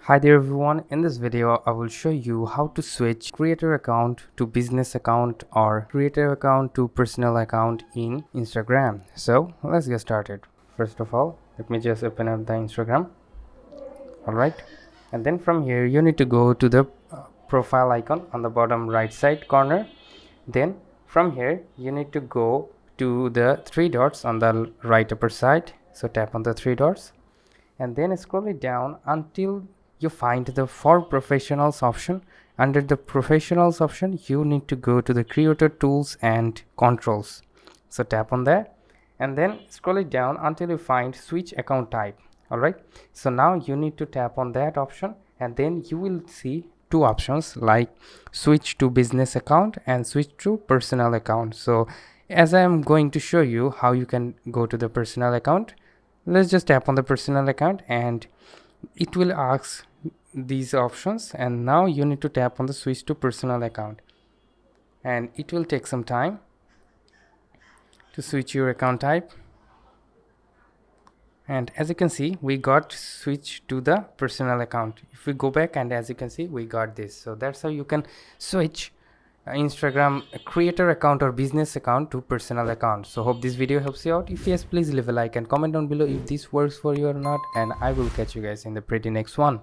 Hi there everyone, in this video I will show you how to switch creator account to business account or creator account to personal account in Instagram. So let's get started. First of all, let me just open up the Instagram. Alright, and then from here you need to go to the profile icon on the bottom right side corner. Then from here you need to go to the three dots on the right upper side. So tap on the three dots and then scroll it down until you find the for professionals option. Under the professionals option you need to go to the creator tools and controls. So tap on that and then scroll it down until you find switch account type. All right, so now you need to tap on that option and then you will see two options like switch to business account and switch to personal account. So as I am going to show you how you can go to the personal account, let's just tap on the personal account and it will ask these options, and now you need to tap on the switch to personal account and it will take some time to switch your account type. And as you can see we got switched to the personal account. If we go back, and as you can see we got this. So that's how you can switch Instagram creator account or business account to personal account. So hope this video helps you out. If yes, please leave a like and comment down below if this works for you or not, and I will catch you guys in the pretty next one.